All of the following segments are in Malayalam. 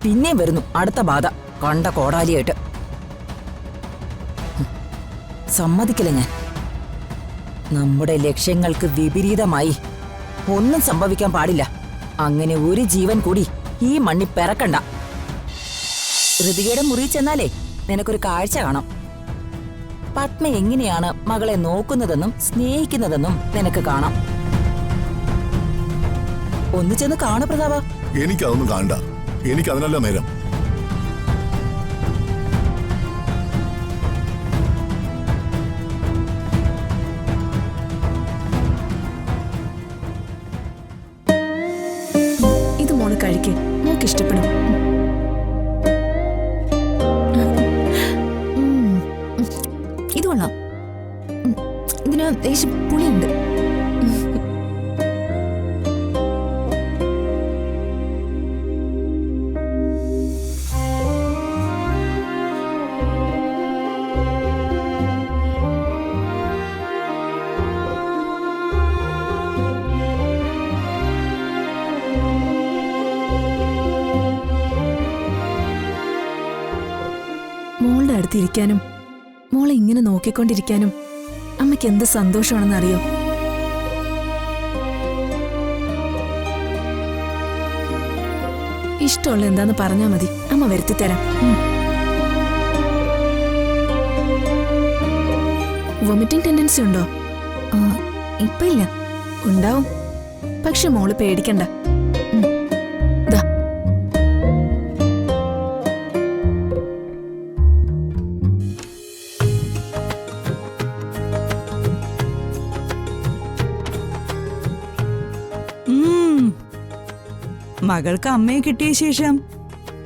പിന്നെയും വരുന്നു അടുത്ത ബാധ, കണ്ട കോടാലിയായിട്ട്. സമ്മതിക്കില്ല ഞാൻ. നമ്മുടെ ലക്ഷ്യങ്ങൾക്ക് വിപരീതമായി ഒന്നും സംഭവിക്കാൻ പാടില്ല. അങ്ങനെ ഒരു ജീവൻ കൂടി ഈ മണ്ണി പിറക്കണ്ട. ഋതികയുടെ മുറി ചെന്നാലേ നിനക്കൊരു കാഴ്ച കാണാം. പത്മ എങ്ങനെയാണ് മകളെ നോക്കുന്നതെന്നും സ്നേഹിക്കുന്നതെന്നും നിനക്ക് കാണാം. ഒന്ന് ചെന്ന് കാണു പ്രതാപ. എനിക്കതൊന്നും കാണണ്ട, എനിക്കതിനല്ല നേരം. ഇത് മോള് കഴിക്ക്, മോക്ക് ഇഷ്ടപ്പെടും. ഇത് കൊള്ളാം. ഇതിന് ലേശം പുളിയുണ്ട്. മോളുടെ അടുത്തിരിക്കാനും മോളെ ഇങ്ങനെ നോക്കിക്കൊണ്ടിരിക്കാനും അമ്മയ്ക്ക് എന്ത് സന്തോഷമാണെന്നറിയോ? ഇഷ്ടമുള്ള എന്താന്ന് പറഞ്ഞാ മതി, അമ്മ വരുത്തിത്തരാം. വൊമിറ്റിംഗ് ടെൻഡൻസി ഉണ്ടോ? ഇപ്പൊ ഇല്ല. ഉണ്ടാവും, പക്ഷെ മോള് പേടിക്കണ്ട. ദാ. മകൾക്ക് അമ്മയെ കിട്ടിയ ശേഷം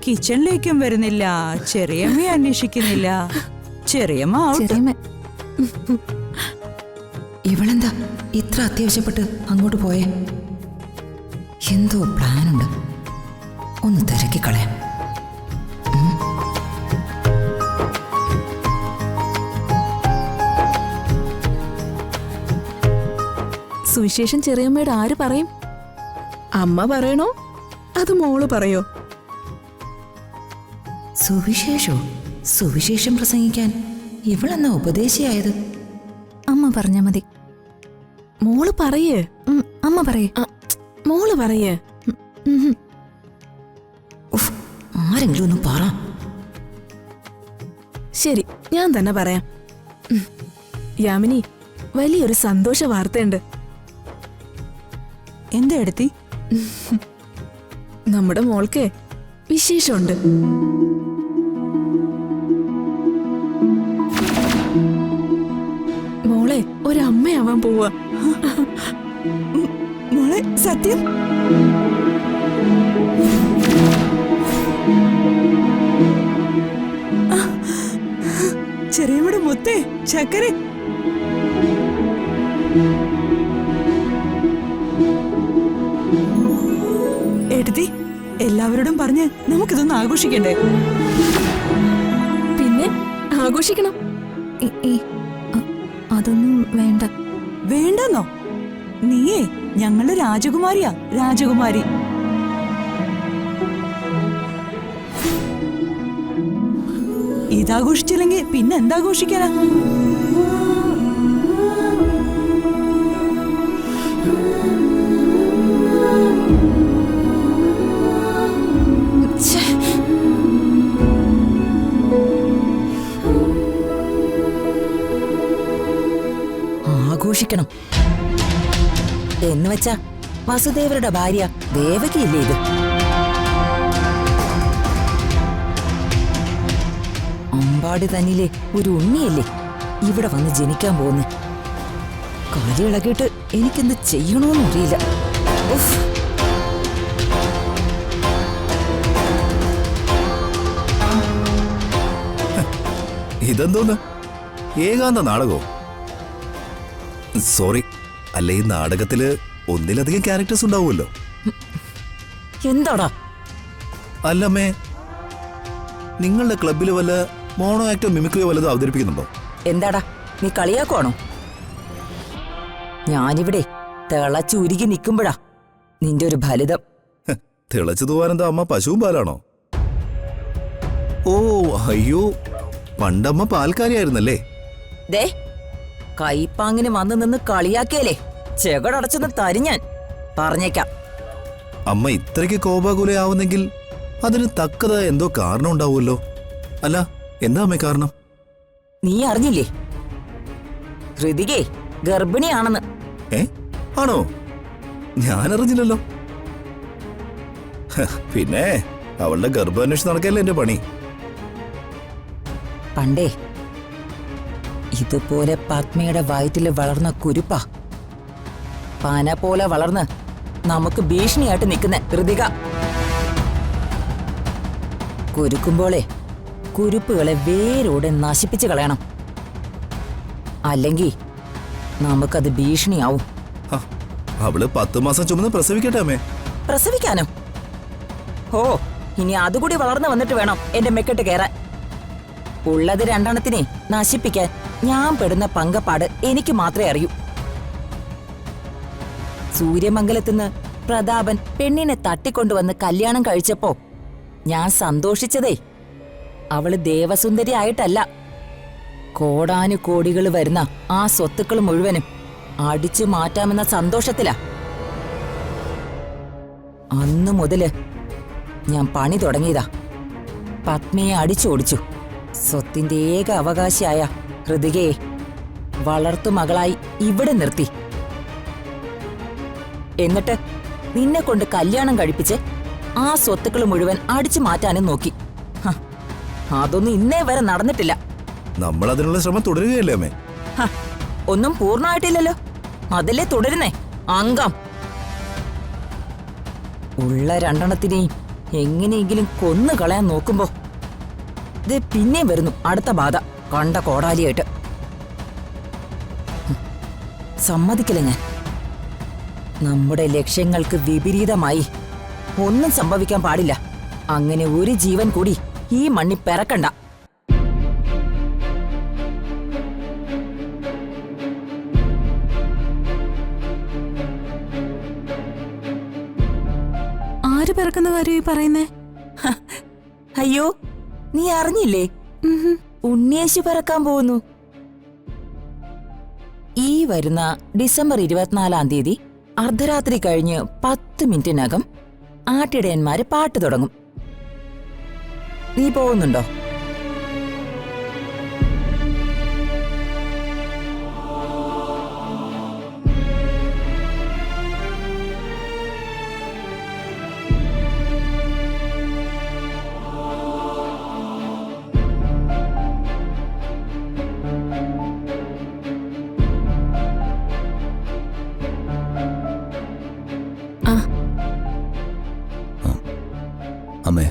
കിച്ചണിലേക്കും വരുന്നില്ല, ചെറിയമ്മയെ അന്വേഷിക്കുന്നില്ല. ചെറിയമ്മ ഇവളെന്താ ഇത്ര അത്യാവശ്യപ്പെട്ട് അങ്ങോട്ട് പോയേ? എന്തോ പ്ലാനുണ്ട്, ഒന്ന് തിരക്കിക്കളയാം. സുവിശേഷം ചെറിയമ്മയുടെ ആര് പറയും? അമ്മ പറയണോ അത് മോള് പറയോ? സുവിശേഷം പ്രസംഗിക്കാൻ ഇവളെന്നാ ഉപദേശിയായത്? അമ്മ പറഞ്ഞാ മതി. മോള് പറയേ. അമ്മ പറയേ. മോള് പറയേ. ആരെങ്കിലും ഒന്ന് പറ. ശരി, ഞാൻ തന്നെ പറയാം. യാമിനി, വലിയൊരു സന്തോഷ വാർത്തയുണ്ട്. എന്താ എടുത്തി? നമ്മുടെ മോൾക്ക് വിശേഷമുണ്ട്. മോളെ ഒരമ്മയാവാൻ പോവാ. മോളെ സത്യം? ചെറിയമ്മയുടെ മുത്തേ ചക്കര. എടുത്തി, എല്ലാവരോടും പറഞ്ഞ് നമുക്കിതൊന്ന് ആഘോഷിക്കണ്ടേ? പിന്നെ ആഘോഷിക്കണം. അതൊന്നും വേണ്ട. വേണ്ടെന്നോ? നീയേ ഞങ്ങളുടെ രാജകുമാരിയാ, രാജകുമാരി. ഇതാഘോഷിച്ചില്ലെങ്കിൽ പിന്നെ എന്താഘോഷിക്കാനാ? ആഘോഷിക്കണം എന്നുവെച്ചാ വസുദേവരുടെ ഭാര്യ ദേവകിയില്ലേ ഇത്? അമ്പാടി തന്നിലെ ഒരു ഉണ്ണിയല്ലേ ഇവിടെ വന്ന് ജനിക്കാൻ പോകുന്നു. കാലിളകിയിട്ട് എനിക്കെന്ത് ചെയ്യണോന്നറിയില്ല. ഇതെന്തോന്ന് ഏകാന്ത നാടകോ? സോറി, അല്ല ഈ നാടകത്തില് ഒന്നിലധികം ക്യാരക്ടേഴ്സ് ഉണ്ടാവുമല്ലോ. എന്താടാ? അല്ലമ്മേ, നിങ്ങളുടെ ക്ലബിൽ വല്ല മോണോ ആക്ടോ മിമിക്രിയോ വല്ലതും അവതരിപ്പിക്കുന്നുണ്ടോ? എന്താടാ നീ കളിയാക്കുവാണോ? ഞാനിവിടെ തിളച്ചുരുകി നിൽക്കുമ്പോഴാ നിന്റെ ഒരു ഫലിതം. തിളച്ചു തൂവാനെന്താ അമ്മ പശുവും പാലാണോ? ഓ അയ്യോ, പണ്ടമ്മ പാൽക്കാരിയായിരുന്നല്ലേ? ദേ കൈപ്പാങ്ങിന് വന്നു നിന്ന് കളിയാക്കിയല്ലേ ചെകടടച്ചെന്ന് തരിഞ്ഞാൻ പറഞ്ഞേക്കാം. അമ്മ ഇത്രയ്ക്ക് കോപാകുലയാവുന്നെങ്കിൽ അതിന് തക്കതായ എന്തോ കാരണം ഉണ്ടാവുമല്ലോ. അല്ല, എന്താ അമ്മേ കാരണം? നീ അറിഞ്ഞില്ലേ ഹൃതികേ ഗർഭിണിയാണെന്ന്? ആണോ? ഞാനറിഞ്ഞില്ലല്ലോ. പിന്നെ അവളുടെ ഗർഭാന്വേഷണം നടക്കല്ലേ എന്റെ പണി. പണ്ടേ ഇതുപോലെ പത്മയുടെ വയറ്റില് വളർന്ന കുരുപ്പാ പന പോലെ വളർന്ന് നമുക്ക് ഭീഷണിയായിട്ട് നിൽക്കുന്ന ഹൃതിക. കുരുക്കുമ്പോളെ കുരുപ്പുകളെ വേരോടെ നശിപ്പിച്ചു കളയണം, അല്ലെങ്കിൽ നമുക്കത് ഭീഷണിയാവും. അവള് 10 മാസം ചുമന്ന് പ്രസവിക്കട്ടെ അമ്മേ. പ്രസവിക്കാനോ? ഓ, ഇനി അതുകൂടി വളർന്നു വന്നിട്ട് വേണം എന്റെ മെക്കെട്ട് കയറാൻ. ഉള്ളത് 2 നശിപ്പിക്കാൻ ഞാൻ പെടുന്ന പങ്കപ്പാട് എനിക്ക് മാത്രമേ അറിയൂ. സൂര്യമംഗലത്തുനിന്ന് പ്രതാപൻ പെണ്ണിനെ തട്ടിക്കൊണ്ടുവന്ന് കല്യാണം കഴിച്ചപ്പോ ഞാൻ സന്തോഷിച്ചതേ അവള് ദേവസുന്ദരി ആയിട്ടല്ല, കോടാനുകോടികൾ വരുന്ന ആ സ്വത്തുക്കൾ മുഴുവനും അടിച്ചു മാറ്റാമെന്ന സന്തോഷത്തിലാ. അന്നു മുതല് ഞാൻ പണി തുടങ്ങിയതാ. പത്മയെ അടിച്ചോടിച്ചു. സ്വത്തിന്റെ ഏക അവകാശിയായ ഹൃതികയെ വളർത്തുമകളായി ഇവിടെ നിർത്തി. എന്നിട്ട് നിന്നെ കൊണ്ട് കല്യാണം കഴിപ്പിച്ച് ആ സ്വത്തുക്കൾ മുഴുവൻ അടിച്ചു മാറ്റാനും നോക്കി. അതൊന്നും ഇന്നേ വരെ നടന്നിട്ടില്ല. നമ്മൾ അതിനുള്ള ശ്രമം തുടരുകയല്ലേ അമ്മേ? ഒന്നും പൂർണ്ണമായിട്ടില്ലല്ലോ, അതല്ലേ തുടരുന്നേ അംഗം. ഉള്ള 2 എങ്ങനെയെങ്കിലും കൊന്നു കളയാൻ നോക്കുമ്പോ ഇത് പിന്നെയും വരുന്നു അടുത്ത ബാധ കണ്ട കോടാലിയായിട്ട്. സമ്മതിക്കില്ല ഞാൻ. നമ്മുടെ ലക്ഷ്യങ്ങൾക്ക് വിപരീതമായി ഒന്നും സംഭവിക്കാൻ പാടില്ല. അങ്ങനെ ഒരു ജീവൻ കൂടി ഈ മണ്ണിൽ പിറക്കണ്ട. ആര് പിറക്കുന്ന കാര്യം ഈ പറയുന്നേ? അയ്യോ, നീ അറിഞ്ഞില്ലേ? ഉണ്ണിയേശു പിറക്കാൻ പോകുന്നു. ഈ വരുന്ന ഡിസംബർ 24 അർദ്ധരാത്രി കഴിഞ്ഞ് 10 മിനിറ്റിനകം ആട്ടിടയന്മാര് പാട്ട് തുടങ്ങും. നീ പോകുന്നുണ്ടോ? അമ്മേ,